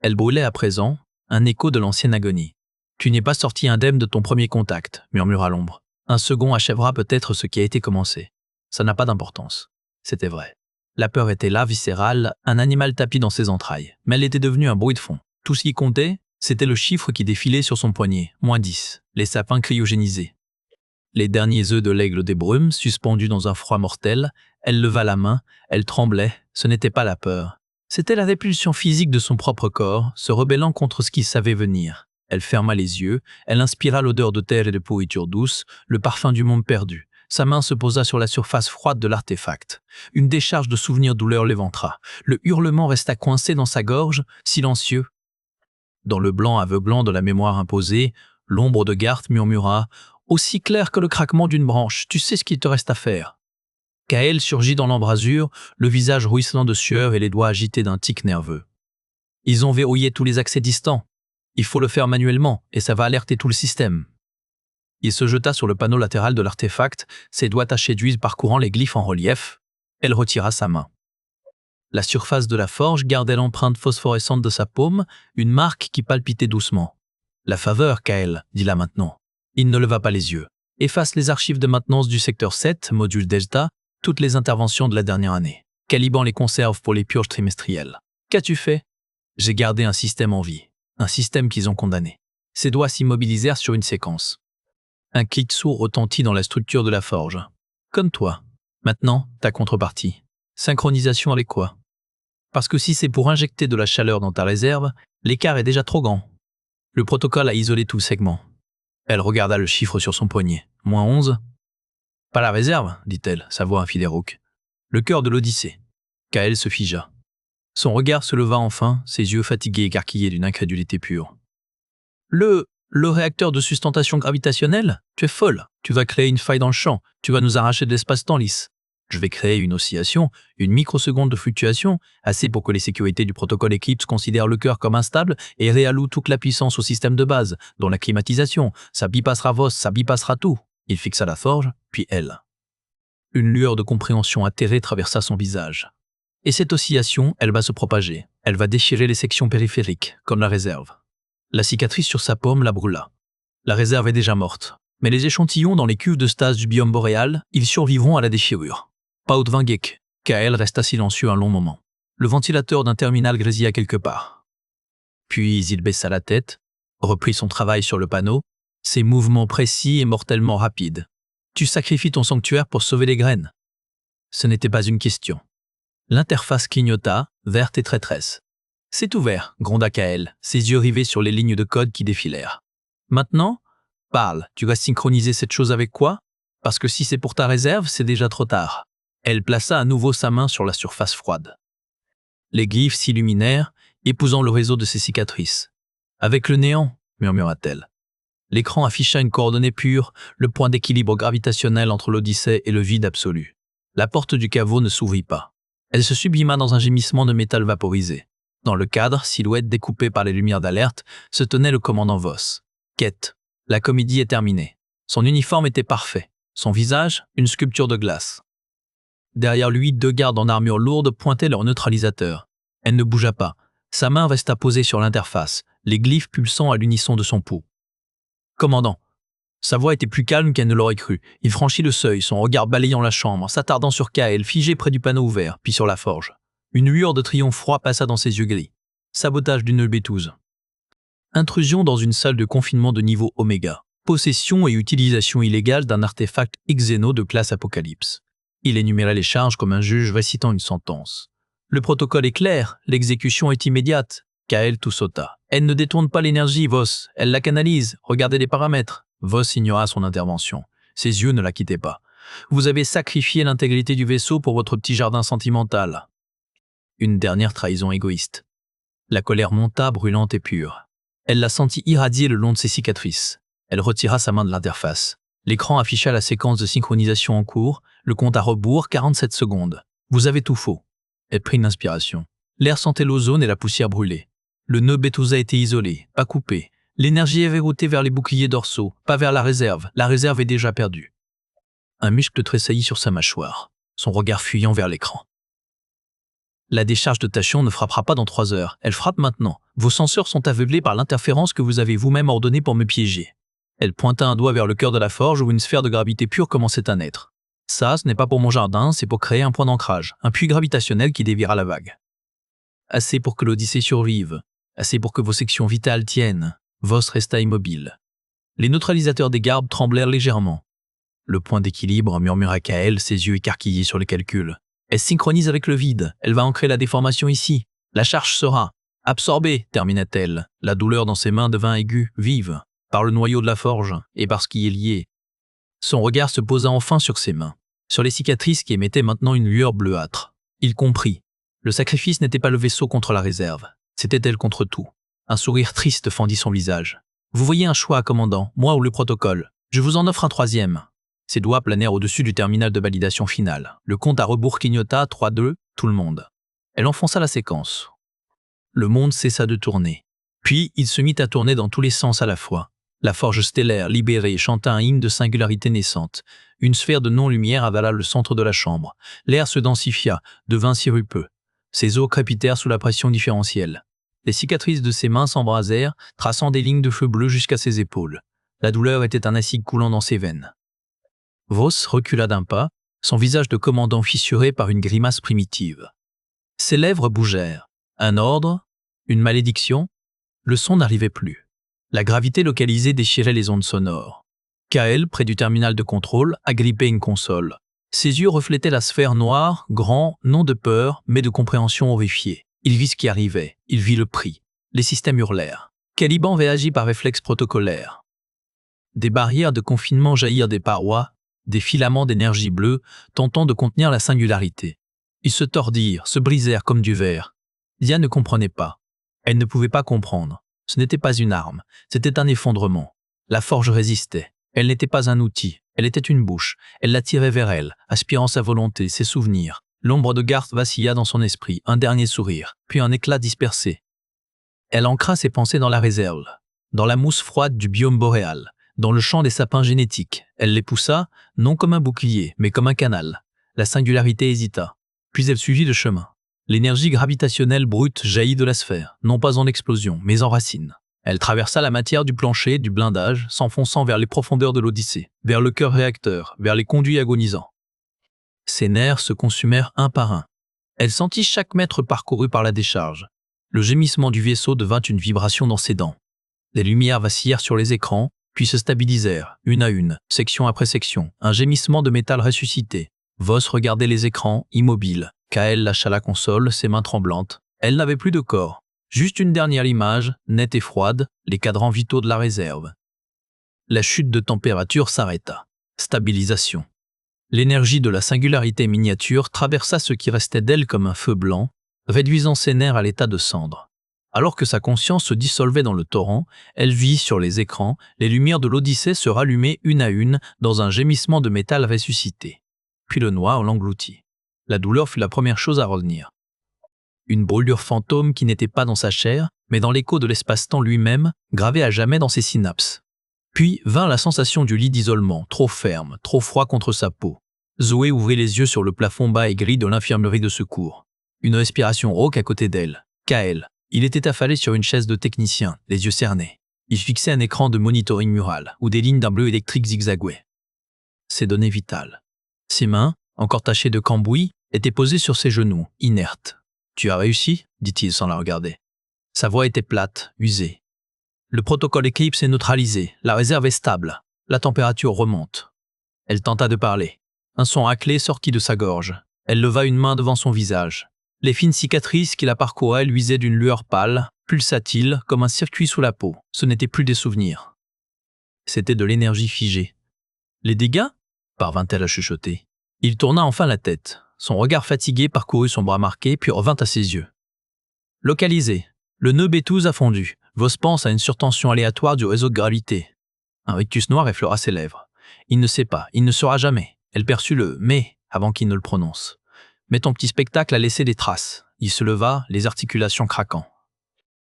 Elle brûlait à présent, un écho de l'ancienne agonie. « Tu n'es pas sorti indemne de ton premier contact », murmura l'ombre. « Un second achèvera peut-être ce qui a été commencé. Ça n'a pas d'importance. » C'était vrai. La peur était là, viscérale, un animal tapi dans ses entrailles. Mais elle était devenue un bruit de fond. Tout ce qui comptait, c'était le chiffre qui défilait sur son poignet, -10, les sapins cryogénisés. Les derniers œufs de l'aigle des brumes, suspendus dans un froid mortel, elle leva la main, elle tremblait, ce n'était pas la peur. C'était la répulsion physique de son propre corps, se rebellant contre ce qui savait venir. Elle ferma les yeux, elle inspira l'odeur de terre et de pourriture douce, le parfum du monde perdu. Sa main se posa sur la surface froide de l'artefact. Une décharge de souvenirs douleur l'éventra. Le hurlement resta coincé dans sa gorge, silencieux. Dans le blanc aveuglant de la mémoire imposée, l'ombre de Garth murmura « Aussi clair que le craquement d'une branche, tu sais ce qu'il te reste à faire. » Kael surgit dans l'embrasure, le visage ruisselant de sueur et les doigts agités d'un tic nerveux. « Ils ont verrouillé tous les accès distants. Il faut le faire manuellement et ça va alerter tout le système. » Il se jeta sur le panneau latéral de l'artefact, ses doigts tachés d'huile parcourant les glyphes en relief. Elle retira sa main. La surface de la forge gardait l'empreinte phosphorescente de sa paume, une marque qui palpitait doucement. « La faveur, Kael, dit-la maintenant. » Il ne leva pas les yeux. « Efface les archives de maintenance du secteur 7, module Delta, toutes les interventions de la dernière année. Caliban les conserve pour les purges trimestrielles. Qu'as-tu fait ?»« J'ai gardé un système en vie. Un système qu'ils ont condamné. » Ses doigts s'immobilisèrent sur une séquence. Un clic sourd retentit dans la structure de la forge. « Comme toi. Maintenant, ta contrepartie. Synchronisation avec quoi ? Parce que si c'est pour injecter de la chaleur dans ta réserve, l'écart est déjà trop grand. Le protocole a isolé tout le segment. » Elle regarda le chiffre sur son poignet. « -11 ?»« Pas la réserve, dit-elle, sa voix infidèle rauque. Le cœur de l'Odyssée. » Kael se figea. Son regard se leva enfin, ses yeux fatigués écarquillés d'une incrédulité pure. « Le réacteur de sustentation gravitationnelle ? Tu es folle. Tu vas créer une faille dans le champ. Tu vas nous arracher de l'espace-temps lisse. Je vais créer une oscillation, une microseconde de fluctuation, assez pour que les sécurités du protocole Eclipse considèrent le cœur comme instable et réallouent toute la puissance au système de base, dont la climatisation. Ça bypassera Vos, ça bypassera tout. » Il fixa la forge, puis elle. Une lueur de compréhension atterrée traversa son visage. Et cette oscillation, elle va se propager. Elle va déchirer les sections périphériques, comme la réserve. La cicatrice sur sa paume la brûla. La réserve est déjà morte. Mais les échantillons dans les cuves de stase du biome boréal, ils survivront à la déchirure. Paut Vangek. Kael resta silencieux un long moment. Le ventilateur d'un terminal grésilla quelque part. Puis il baissa la tête, reprit son travail sur le panneau, ses mouvements précis et mortellement rapides. « Tu sacrifies ton sanctuaire pour sauver les graines. » Ce n'était pas une question. L'interface clignota, verte et traîtresse. C'est ouvert, gronda Kael, ses yeux rivés sur les lignes de code qui défilèrent. Maintenant, parle, tu vas synchroniser cette chose avec quoi? Parce que si c'est pour ta réserve, c'est déjà trop tard. Elle plaça à nouveau sa main sur la surface froide. Les glyphes s'illuminèrent, épousant le réseau de ses cicatrices. Avec le néant, murmura-t-elle. L'écran afficha une coordonnée pure, le point d'équilibre gravitationnel entre l'Odyssée et le vide absolu. La porte du caveau ne s'ouvrit pas. Elle se sublima dans un gémissement de métal vaporisé. Dans le cadre, silhouette découpée par les lumières d'alerte, se tenait le commandant Voss. Quête. La comédie est terminée. Son uniforme était parfait. Son visage, une sculpture de glace. Derrière lui, 2 gardes en armure lourde pointaient leur neutralisateur. Elle ne bougea pas. Sa main resta posée sur l'interface, les glyphes pulsant à l'unisson de son pouls. Commandant. Sa voix était plus calme qu'elle ne l'aurait cru. Il franchit le seuil, son regard balayant la chambre, s'attardant sur Kael, figé près du panneau ouvert, puis sur la forge. Une lueur de triomphe froid passa dans ses yeux gris. Sabotage d'une bétouse. Intrusion dans une salle de confinement de niveau Oméga. Possession et utilisation illégale d'un artefact Xeno de classe Apocalypse. Il énumérait les charges comme un juge récitant une sentence. Le protocole est clair, l'exécution est immédiate. Kael tout sauta. Elle ne détourne pas l'énergie, Voss. Elle la canalise. Regardez les paramètres. Voss ignora son intervention. Ses yeux ne la quittaient pas. Vous avez sacrifié l'intégrité du vaisseau pour votre petit jardin sentimental. Une dernière trahison égoïste. La colère monta, brûlante et pure. Elle la sentit irradier le long de ses cicatrices. Elle retira sa main de l'interface. L'écran afficha la séquence de synchronisation en cours, le compte à rebours, 47 secondes. Vous avez tout faux. Elle prit une inspiration. L'air sentait l'ozone et la poussière brûlée. Le nœud Bétouza était isolé, pas coupé. L'énergie avait routé vers les boucliers dorsaux, pas vers la réserve. La réserve est déjà perdue. Un muscle tressaillit sur sa mâchoire, son regard fuyant vers l'écran. La décharge de Tachyon ne frappera pas dans 3 heures. Elle frappe maintenant. Vos senseurs sont aveuglés par l'interférence que vous avez vous-même ordonnée pour me piéger. Elle pointa un doigt vers le cœur de la forge où une sphère de gravité pure commençait à naître. Ça, ce n'est pas pour mon jardin, c'est pour créer un point d'ancrage, un puits gravitationnel qui déviera la vague. Assez pour que l'Odyssée survive. Assez pour que vos sections vitales tiennent. Voss resta immobile. Les neutralisateurs des gardes tremblèrent légèrement. Le point d'équilibre, murmura Kael, ses yeux écarquillés sur les calculs. Elle synchronise avec le vide. Elle va ancrer la déformation ici. La charge sera absorbée, termina-t-elle. La douleur dans ses mains devint aiguë, vive, par le noyau de la forge et par ce qui y est lié. Son regard se posa enfin sur ses mains, sur les cicatrices qui émettaient maintenant une lueur bleuâtre. Il comprit. Le sacrifice n'était pas le vaisseau contre la réserve. C'était elle contre tout. Un sourire triste fendit son visage. Vous voyez un choix, commandant, moi ou le protocole. Je vous en offre un 3e. Ses doigts planèrent au-dessus du terminal de validation finale. Le compte à rebours clignota, 3-2, tout le monde. Elle enfonça la séquence. Le monde cessa de tourner. Puis, il se mit à tourner dans tous les sens à la fois. La forge stellaire, libérée, chanta un hymne de singularité naissante. Une sphère de non-lumière avala le centre de la chambre. L'air se densifia, devint sirupeux. Ses os crépitèrent sous la pression différentielle. Les cicatrices de ses mains s'embrasèrent, traçant des lignes de feu bleu jusqu'à ses épaules. La douleur était un acide coulant dans ses veines. Voss recula d'un pas, son visage de commandant fissuré par une grimace primitive. Ses lèvres bougèrent. Un ordre? Une malédiction? Le son n'arrivait plus. La gravité localisée déchirait les ondes sonores. Kael, près du terminal de contrôle, agrippait une console. Ses yeux reflétaient la sphère noire, grand, non de peur, mais de compréhension horrifiée. Il vit ce qui arrivait, il vit le prix. Les systèmes hurlèrent. Caliban réagit par réflexe protocolaire. Des barrières de confinement jaillirent des parois, des filaments d'énergie bleue, tentant de contenir la singularité. Ils se tordirent, se brisèrent comme du verre. Dia ne comprenait pas. Elle ne pouvait pas comprendre. Ce n'était pas une arme, c'était un effondrement. La forge résistait. Elle n'était pas un outil, elle était une bouche. Elle l'attirait vers elle, aspirant sa volonté, ses souvenirs. L'ombre de Garth vacilla dans son esprit, un dernier sourire, puis un éclat dispersé. Elle ancra ses pensées dans la réserve, dans la mousse froide du biome boréal, dans le champ des sapins génétiques. Elle les poussa, non comme un bouclier, mais comme un canal. La singularité hésita, puis elle suivit le chemin. L'énergie gravitationnelle brute jaillit de la sphère, non pas en explosion, mais en racine. Elle traversa la matière du plancher, du blindage, s'enfonçant vers les profondeurs de l'Odyssée, vers le cœur réacteur, vers les conduits agonisants. Ses nerfs se consumèrent un par un. Elle sentit chaque mètre parcouru par la décharge. Le gémissement du vaisseau devint une vibration dans ses dents. Les lumières vacillèrent sur les écrans, puis se stabilisèrent, une à une, section après section, un gémissement de métal ressuscité. Voss regardait les écrans, immobile. Kael lâcha la console, ses mains tremblantes. Elle n'avait plus de corps, Juste une dernière image, nette et froide, les cadrans vitaux de la réserve. La chute de température s'arrêta. Stabilisation. L'énergie de la singularité miniature traversa ce qui restait d'elle comme un feu blanc, réduisant ses nerfs à l'état de cendre. Alors que sa conscience se dissolvait dans le torrent, elle vit sur les écrans les lumières de l'Odyssée se rallumer une à une dans un gémissement de métal ressuscité. Puis le noir l'engloutit. La douleur fut la première chose à revenir. Une brûlure fantôme qui n'était pas dans sa chair, mais dans l'écho de l'espace-temps lui-même, gravé à jamais dans ses synapses. Puis vint la sensation du lit d'isolement, trop ferme, trop froid contre sa peau. Zoé ouvrit les yeux sur le plafond bas et gris de l'infirmerie de secours. Une respiration rauque à côté d'elle. Kael. Il était affalé sur une chaise de technicien, les yeux cernés. Il fixait un écran de monitoring mural, où des lignes d'un bleu électrique zigzaguaient. Ses données vitales. Ses mains, encore tachées de cambouis, étaient posées sur ses genoux, inertes. « Tu as réussi ?» dit-il sans la regarder. Sa voix était plate, usée. Le protocole Eclipse est neutralisé, la réserve est stable, la température remonte. Elle tenta de parler. Un son raclé sortit de sa gorge. Elle leva une main devant son visage. Les fines cicatrices qui la parcouraient luisaient d'une lueur pâle, pulsatile, comme un circuit sous la peau. Ce n'était plus des souvenirs. C'était de l'énergie figée. « Les dégâts ?» parvint-elle à chuchoter. Il tourna enfin la tête. Son regard fatigué parcourut son bras marqué, puis revint à ses yeux. « Localisé. Le nœud B12 a fondu. Vos pense à une surtension aléatoire du réseau de gravité. » Un rictus noir effleura ses lèvres. Il ne sait pas, il ne saura jamais. Elle perçut le « mais » avant qu'il ne le prononce. Mais ton petit spectacle a laissé des traces. Il se leva, les articulations craquant.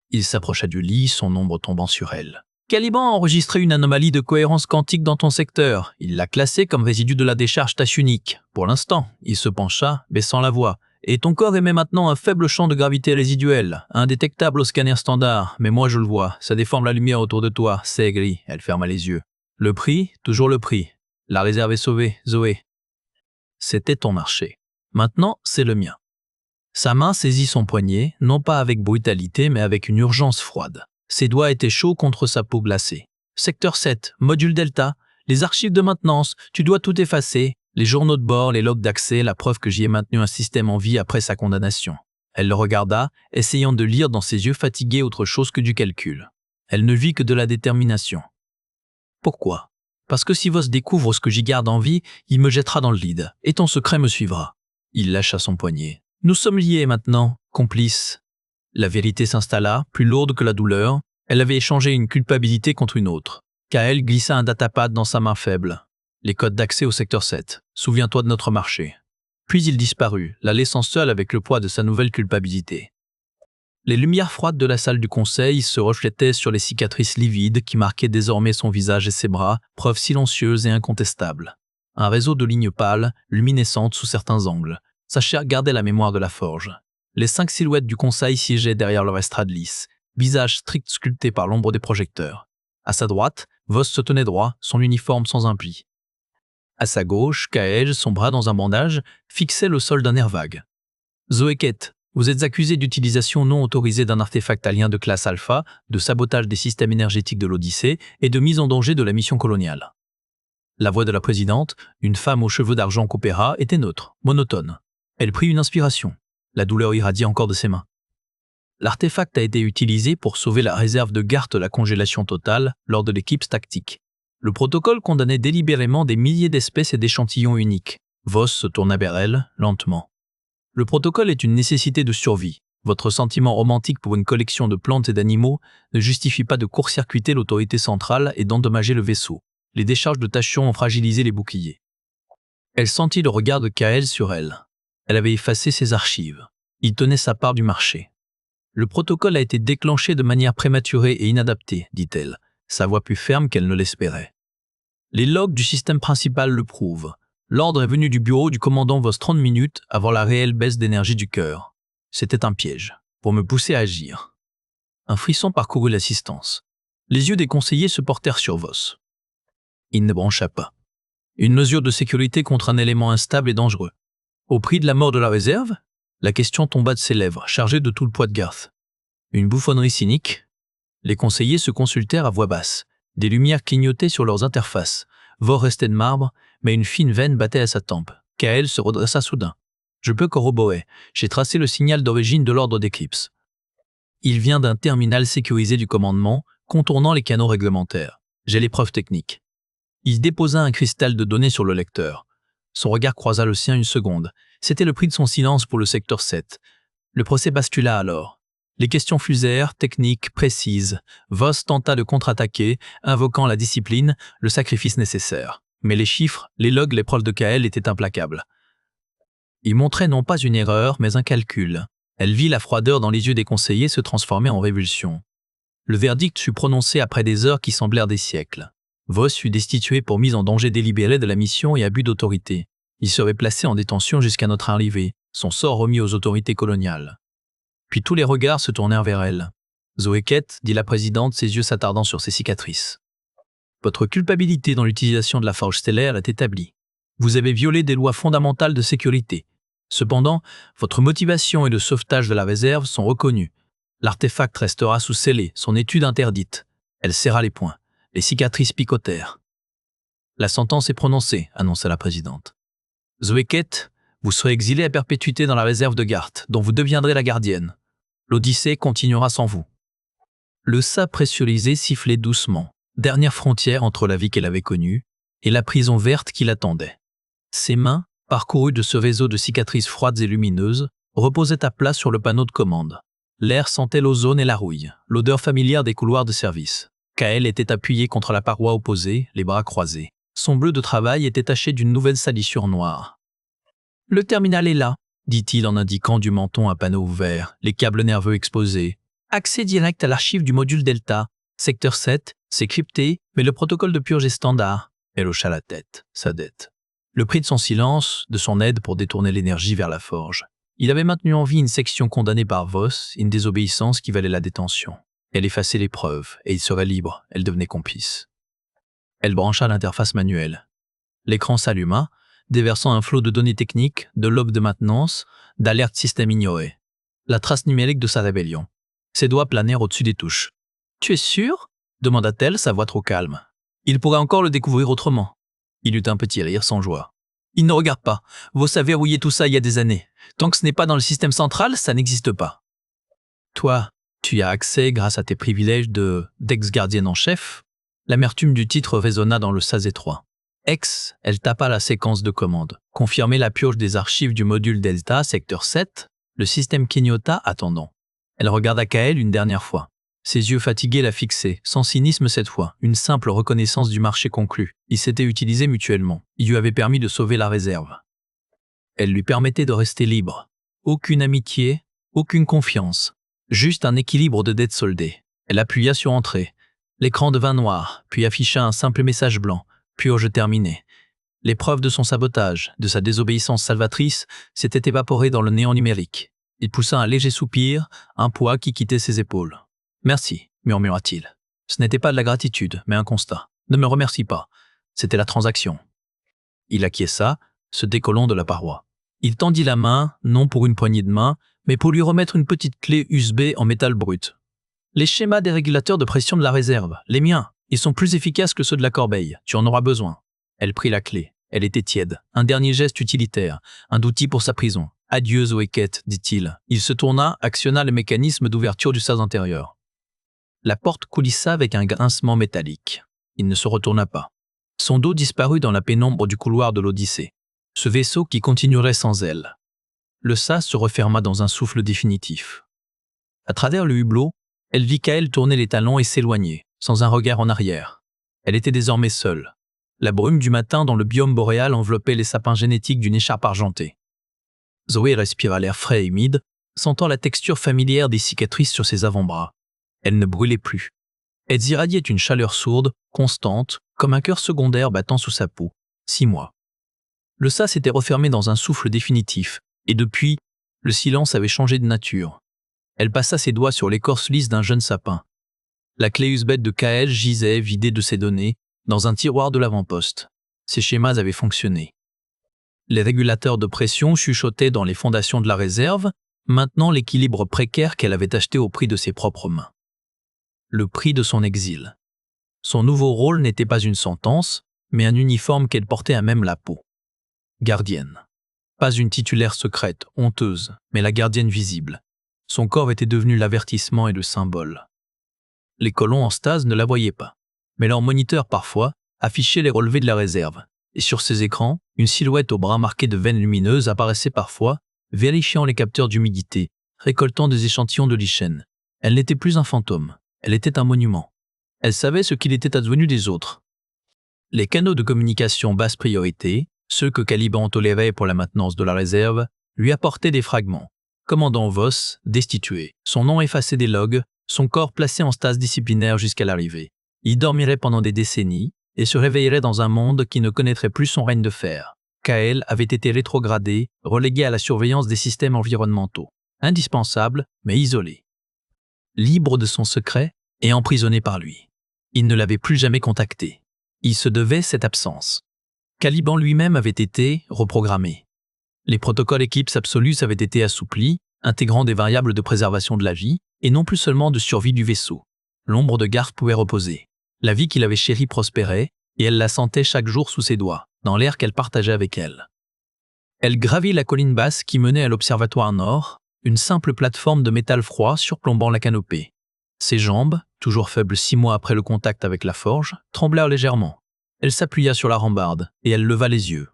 Il s'approcha du lit, son ombre tombant sur elle. Caliban a enregistré une anomalie de cohérence quantique dans ton secteur. Il l'a classée comme résidu de la décharge tâche unique. Pour l'instant, il se pencha, baissant la voix. Et ton corps émet maintenant un faible champ de gravité résiduel, indétectable au scanner standard. Mais moi je le vois, ça déforme la lumière autour de toi. C'est gris. Elle ferma les yeux. Le prix, toujours le prix. La réserve est sauvée, Zoé. C'était ton marché. Maintenant, c'est le mien. Sa main saisit son poignet, non pas avec brutalité, mais avec une urgence froide. Ses doigts étaient chauds contre sa peau glacée. Secteur 7, module Delta, les archives de maintenance, tu dois tout effacer, les journaux de bord, les logs d'accès, la preuve que j'y ai maintenu un système en vie après sa condamnation. Elle le regarda, essayant de lire dans ses yeux fatigués autre chose que du calcul. Elle ne vit que de la détermination. Pourquoi ? Parce que si Voss découvre ce que j'y garde en vie, il me jettera dans le vide, et ton secret me suivra. Il lâcha son poignet. Nous sommes liés maintenant, complices. La vérité s'installa, plus lourde que la douleur. Elle avait échangé une culpabilité contre une autre. Kael glissa un datapad dans sa main faible. Les codes d'accès au secteur 7. Souviens-toi de notre marché. Puis il disparut, la laissant seule avec le poids de sa nouvelle culpabilité. Les lumières froides de la salle du conseil se reflétaient sur les cicatrices livides qui marquaient désormais son visage et ses bras, preuve silencieuse et incontestable. Un réseau de lignes pâles, luminescentes sous certains angles. Sa chair gardait la mémoire de la forge. Les 5 silhouettes du conseil siégeaient derrière leur estrade lisse, visage strict sculpté par l'ombre des projecteurs. À sa droite, Voss se tenait droit, son uniforme sans un pli. À sa gauche, Kael, son bras dans un bandage, fixait le sol d'un air vague. Zoé Kett, vous êtes accusé d'utilisation non autorisée d'un artefact alien de classe Alpha, de sabotage des systèmes énergétiques de l'Odyssée et de mise en danger de la mission coloniale. La voix de la présidente, une femme aux cheveux d'argent qu'opéra, était neutre, monotone. Elle prit une inspiration. La douleur irradiait encore de ses mains. L'artefact a été utilisé pour sauver la réserve de Garth de la congélation totale lors de l'éclipse tactique. Le protocole condamnait délibérément des milliers d'espèces et d'échantillons uniques. Voss se tourna vers elle, lentement. Le protocole est une nécessité de survie. Votre sentiment romantique pour une collection de plantes et d'animaux ne justifie pas de court-circuiter l'autorité centrale et d'endommager le vaisseau. Les décharges de tachyon ont fragilisé les boucliers. Elle sentit le regard de Kael sur elle. Elle avait effacé ses archives. Il tenait sa part du marché. Le protocole a été déclenché de manière prématurée et inadaptée, dit-elle, sa voix plus ferme qu'elle ne l'espérait. Les logs du système principal le prouvent. L'ordre est venu du bureau du commandant Voss 30 minutes avant la réelle baisse d'énergie du cœur. C'était un piège, pour me pousser à agir. Un frisson parcourut l'assistance. Les yeux des conseillers se portèrent sur Voss. Il ne brancha pas. Une mesure de sécurité contre un élément instable et dangereux. Au prix de la mort de la réserve ? La question tomba de ses lèvres, chargée de tout le poids de Garth. Une bouffonnerie cynique ? Les conseillers se consultèrent à voix basse. Des lumières clignotaient sur leurs interfaces. Vor restait de marbre, mais une fine veine battait à sa tempe. Kael se redressa soudain. Je peux corroborer. J'ai tracé le signal d'origine de l'ordre d'Eclipse. Il vient d'un terminal sécurisé du commandement, contournant les canaux réglementaires. J'ai les preuves techniques. Il déposa un cristal de données sur le lecteur. Son regard croisa le sien une seconde. C'était le prix de son silence pour le secteur 7. Le procès bascula alors. Les questions fusèrent, techniques, précises. Voss tenta de contre-attaquer, invoquant la discipline, le sacrifice nécessaire. Mais les chiffres, les logs, les preuves de KL étaient implacables. Il montrait non pas une erreur, mais un calcul. Elle vit la froideur dans les yeux des conseillers se transformer en révulsion. Le verdict fut prononcé après des heures qui semblèrent des siècles. Voss fut destitué pour mise en danger délibéré de la mission et abus d'autorité. Il serait placé en détention jusqu'à notre arrivée, son sort remis aux autorités coloniales. Puis tous les regards se tournèrent vers elle. « Zoé Kett », dit la présidente, ses yeux s'attardant sur ses cicatrices. « Votre culpabilité dans l'utilisation de la forge stellaire est établie. Vous avez violé des lois fondamentales de sécurité. Cependant, votre motivation et le sauvetage de la réserve sont reconnus. L'artefact restera sous scellé, son étude interdite. » Elle serra les poings. Les cicatrices picotèrent. « La sentence est prononcée », annonça la présidente. « Zoé Kett, vous serez exilée à perpétuité dans la réserve de Garth, dont vous deviendrez la gardienne. L'Odyssée continuera sans vous. » Le sas pressurisé sifflait doucement, dernière frontière entre la vie qu'elle avait connue et la prison verte qui l'attendait. Ses mains, parcourues de ce réseau de cicatrices froides et lumineuses, reposaient à plat sur le panneau de commande. L'air sentait l'ozone et la rouille, l'odeur familière des couloirs de service. KL était appuyé contre la paroi opposée, les bras croisés. Son bleu de travail était taché d'une nouvelle salissure noire. « Le terminal est là », dit-il en indiquant du menton un panneau ouvert, les câbles nerveux exposés. « Accès direct à l'archive du module Delta. Secteur 7, c'est crypté, mais le protocole de purge est standard. » Elle hocha la tête, sa dette. Le prix de son silence, de son aide pour détourner l'énergie vers la forge. Il avait maintenu en vie une section condamnée par Voss, une désobéissance qui valait la détention. Elle effaçait les preuves, et il serait libre, elle devenait complice. Elle brancha l'interface manuelle. L'écran s'alluma, déversant un flot de données techniques, de logs de maintenance, d'alertes système ignorées. La trace numérique de sa rébellion. Ses doigts planèrent au-dessus des touches. « Tu es sûr ?» demanda-t-elle, sa voix trop calme. « Il pourrait encore le découvrir autrement. » Il eut un petit rire sans joie. « Il ne regarde pas. Voss a verrouillé tout ça il y a des années. Tant que ce n'est pas dans le système central, ça n'existe pas. » Toi, tu y as accès grâce à tes privilèges d'ex-gardienne en chef. L'amertume du titre résonna dans le sas étroit. Elle tapa la séquence de commande. Confirmer la pioche des archives du module Delta, secteur 7, le système Kenyota attendant. Elle regarda KL une dernière fois. Ses yeux fatigués la fixaient, sans cynisme cette fois, une simple reconnaissance du marché conclu. Ils s'étaient utilisés mutuellement. Il lui avait permis de sauver la réserve. Elle lui permettait de rester libre. Aucune amitié, aucune confiance. Juste un équilibre de dettes soldées. Elle appuya sur Entrée. L'écran devint noir, puis afficha un simple message blanc. Purge terminée. Les preuves de son sabotage, de sa désobéissance salvatrice, s'étaient évaporées dans le néant numérique. Il poussa un léger soupir, un poids qui quittait ses épaules. « Merci », murmura-t-il. Ce n'était pas de la gratitude, mais un constat. « Ne me remercie pas. C'était la transaction. » Il acquiesça, se décollant de la paroi. Il tendit la main, non pour une poignée de main, mais pour lui remettre une petite clé USB en métal brut. « Les schémas des régulateurs de pression de la réserve, les miens, ils sont plus efficaces que ceux de la corbeille. Tu en auras besoin. » Elle prit la clé. Elle était tiède. Un dernier geste utilitaire, un outil pour sa prison. « Adieu, Zoé Kett, dit-il. » Il se tourna, actionna le mécanisme d'ouverture du sas intérieur. La porte coulissa avec un grincement métallique. Il ne se retourna pas. Son dos disparut dans la pénombre du couloir de l'Odyssée. Ce vaisseau qui continuerait sans elle. Le sas se referma dans un souffle définitif. À travers le hublot, elle vit KL tourner les talons et s'éloigner, sans un regard en arrière. Elle était désormais seule. La brume du matin dans le biome boréal enveloppait les sapins génétiques d'une écharpe argentée. Zoé respira l'air frais et humide, sentant la texture familière des cicatrices sur ses avant-bras. Elle ne brûlait plus. Elle irradiait une chaleur sourde, constante, comme un cœur secondaire battant sous sa peau. 6 mois. Le sas s'était refermé dans un souffle définitif, et depuis, le silence avait changé de nature. Elle passa ses doigts sur l'écorce lisse d'un jeune sapin. La clé USB de KL gisait, vidée de ses données, dans un tiroir de l'avant-poste. Ses schémas avaient fonctionné. Les régulateurs de pression chuchotaient dans les fondations de la réserve, maintenant l'équilibre précaire qu'elle avait acheté au prix de ses propres mains. Le prix de son exil. Son nouveau rôle n'était pas une sentence, mais un uniforme qu'elle portait à même la peau. Gardienne. Pas une titulaire secrète, honteuse, mais la gardienne visible. Son corps était devenu l'avertissement et le symbole. Les colons en stase ne la voyaient pas, mais leur moniteur parfois affichait les relevés de la réserve, et sur ces écrans, une silhouette aux bras marqués de veines lumineuses apparaissait parfois, vérifiant les capteurs d'humidité, récoltant des échantillons de lichen. Elle n'était plus un fantôme, elle était un monument. Elle savait ce qu'il était advenu des autres. Les canaux de communication basse priorité, ceux que Caliban tolérait pour la maintenance de la réserve, lui apportaient des fragments. Commandant Voss, destitué, son nom effacé des logs, son corps placé en stase disciplinaire jusqu'à l'arrivée. Il dormirait pendant des décennies et se réveillerait dans un monde qui ne connaîtrait plus son règne de fer. Kael avait été rétrogradé, relégué à la surveillance des systèmes environnementaux. Indispensable, mais isolé. Libre de son secret et emprisonné par lui. Il ne l'avait plus jamais contacté. Il se devait cette absence. Caliban lui-même avait été reprogrammé. Les protocoles Eclipse Absolus avaient été assouplis, intégrant des variables de préservation de la vie, et non plus seulement de survie du vaisseau. L'ombre de Garth pouvait reposer. La vie qu'il avait chérie prospérait, et elle la sentait chaque jour sous ses doigts, dans l'air qu'elle partageait avec elle. Elle gravit la colline basse qui menait à l'observatoire nord, une simple plateforme de métal froid surplombant la canopée. Ses jambes, toujours faibles 6 mois après le contact avec la forge, tremblèrent légèrement. Elle s'appuya sur la rambarde, et elle leva les yeux.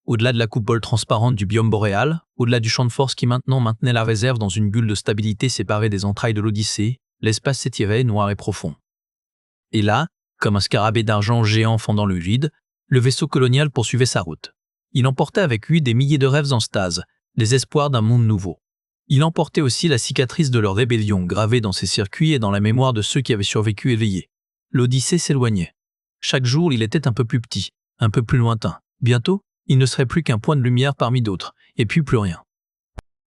Au-delà de la coupole transparente du biome boréal, au-delà du champ de force qui maintenant maintenait la réserve dans une bulle de stabilité séparée des entrailles de l'Odyssée, l'espace s'étirait noir et profond. Et là, comme un scarabée d'argent géant fendant le vide, le vaisseau colonial poursuivait sa route. Il emportait avec lui des milliers de rêves en stase, des espoirs d'un monde nouveau. Il emportait aussi la cicatrice de leur rébellion gravée dans ses circuits et dans la mémoire de ceux qui avaient survécu éveillés. L'Odyssée s'éloignait. Chaque jour, il était un peu plus petit, un peu plus lointain. Bientôt, il ne serait plus qu'un point de lumière parmi d'autres, et puis plus rien.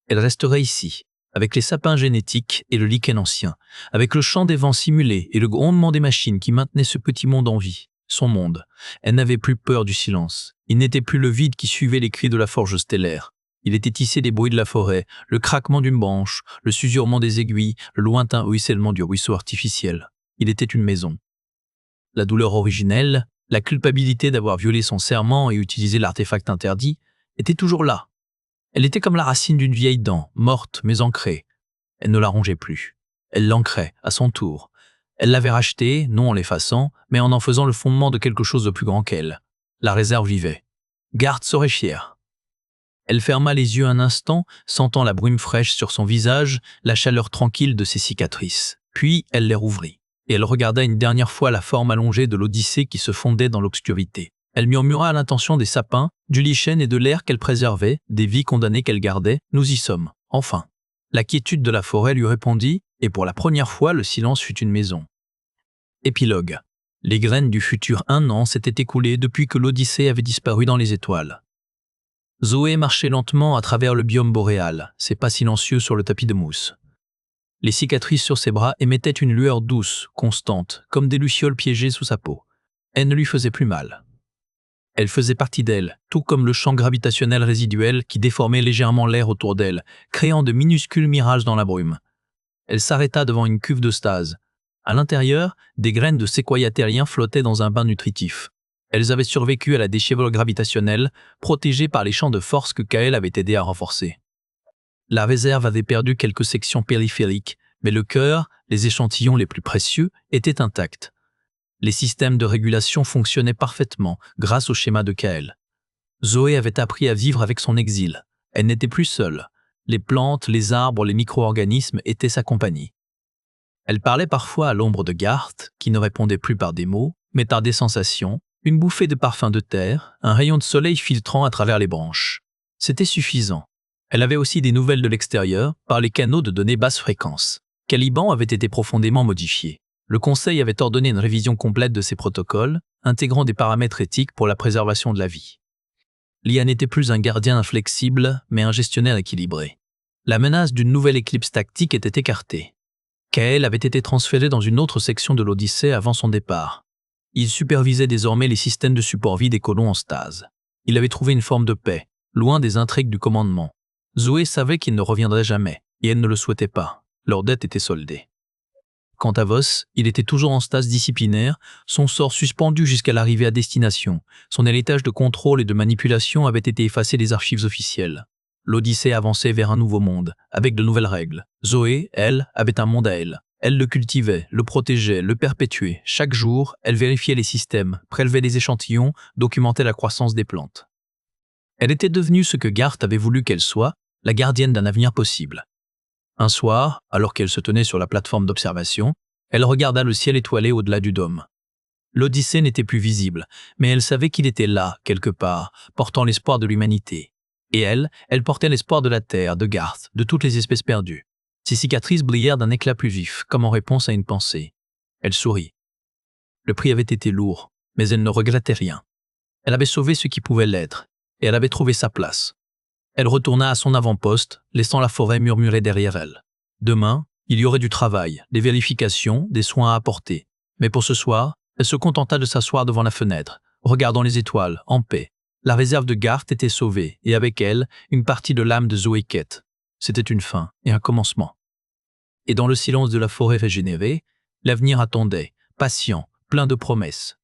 Elle resterait ici, avec les sapins génétiques et le lichen ancien, avec le chant des vents simulés et le grondement des machines qui maintenaient ce petit monde en vie, son monde. Elle n'avait plus peur du silence. Il n'était plus le vide qui suivait les cris de la forge stellaire. Il était tissé des bruits de la forêt, le craquement d'une branche, le susurrement des aiguilles, le lointain ruissellement du ruisseau artificiel. Il était une maison. La douleur originelle, la culpabilité d'avoir violé son serment et utilisé l'artefact interdit, était toujours là. Elle était comme la racine d'une vieille dent, morte mais ancrée. Elle ne la rongeait plus. Elle l'ancrait, à son tour. Elle l'avait rachetée, non en l'effaçant, mais en faisant le fondement de quelque chose de plus grand qu'elle. La réserve vivait. Garth serait fier. Elle ferma les yeux un instant, sentant la brume fraîche sur son visage, la chaleur tranquille de ses cicatrices. Puis elle les rouvrit, et elle regarda une dernière fois la forme allongée de l'Odyssée qui se fondait dans l'obscurité. Elle murmura à l'intention des sapins, du lichen et de l'air qu'elle préservait, des vies condamnées qu'elle gardait. « Nous y sommes, enfin !» La quiétude de la forêt lui répondit, et pour la première fois, le silence fut une maison. Épilogue. Les graines du futur 1 an s'étaient écoulées depuis que l'Odyssée avait disparu dans les étoiles. Zoé marchait lentement à travers le biome boréal, ses pas silencieux sur le tapis de mousse. Les cicatrices sur ses bras émettaient une lueur douce, constante, comme des lucioles piégées sous sa peau. Elle ne lui faisait plus mal. Elle faisait partie d'elle, tout comme le champ gravitationnel résiduel qui déformait légèrement l'air autour d'elle, créant de minuscules mirages dans la brume. Elle s'arrêta devant une cuve de stase. À l'intérieur, des graines de séquoia terrien flottaient dans un bain nutritif. Elles avaient survécu à la déchirure gravitationnelle, protégées par les champs de force que Kael avait aidé à renforcer. La réserve avait perdu quelques sections périphériques, mais le cœur, les échantillons les plus précieux, étaient intacts. Les systèmes de régulation fonctionnaient parfaitement grâce au schéma de Kael. Zoé avait appris à vivre avec son exil. Elle n'était plus seule. Les plantes, les arbres, les micro-organismes étaient sa compagnie. Elle parlait parfois à l'ombre de Garth, qui ne répondait plus par des mots, mais par des sensations, une bouffée de parfum de terre, un rayon de soleil filtrant à travers les branches. C'était suffisant. Elle avait aussi des nouvelles de l'extérieur par les canaux de données basse fréquence. Caliban avait été profondément modifié. Le Conseil avait ordonné une révision complète de ses protocoles, intégrant des paramètres éthiques pour la préservation de la vie. L'IA n'était plus un gardien inflexible, mais un gestionnaire équilibré. La menace d'une nouvelle éclipse tactique était écartée. Kael avait été transféré dans une autre section de l'Odyssée avant son départ. Il supervisait désormais les systèmes de support vie des colons en stase. Il avait trouvé une forme de paix, loin des intrigues du commandement. Zoé savait qu'il ne reviendrait jamais, et elle ne le souhaitait pas. Leur dette était soldée. Quant à Voss, il était toujours en stase disciplinaire, son sort suspendu jusqu'à l'arrivée à destination. Son héritage de contrôle et de manipulation avait été effacé des archives officielles. l'Odyssée avançait vers un nouveau monde, avec de nouvelles règles. Zoé, elle, avait un monde à elle. Elle le cultivait, le protégeait, le perpétuait. Chaque jour, elle vérifiait les systèmes, prélevait des échantillons, documentait la croissance des plantes. Elle était devenue ce que Garth avait voulu qu'elle soit, la gardienne d'un avenir possible. Un soir, alors qu'elle se tenait sur la plateforme d'observation, elle regarda le ciel étoilé au-delà du dôme. L'Odyssée n'était plus visible, mais elle savait qu'il était là, quelque part, portant l'espoir de l'humanité. Et elle portait l'espoir de la Terre, de Garth, de toutes les espèces perdues. Ses cicatrices brillèrent d'un éclat plus vif, comme en réponse à une pensée. Elle sourit. Le prix avait été lourd, mais elle ne regrettait rien. Elle avait sauvé ce qui pouvait l'être, et elle avait trouvé sa place. Elle retourna à son avant-poste, laissant la forêt murmurer derrière elle. Demain, il y aurait du travail, des vérifications, des soins à apporter. Mais pour ce soir, elle se contenta de s'asseoir devant la fenêtre, regardant les étoiles, en paix. La réserve de Garth était sauvée, et avec elle, une partie de l'âme de Zoé Kett. C'était une fin et un commencement. Et dans le silence de la forêt régénérée, l'avenir attendait, patient, plein de promesses.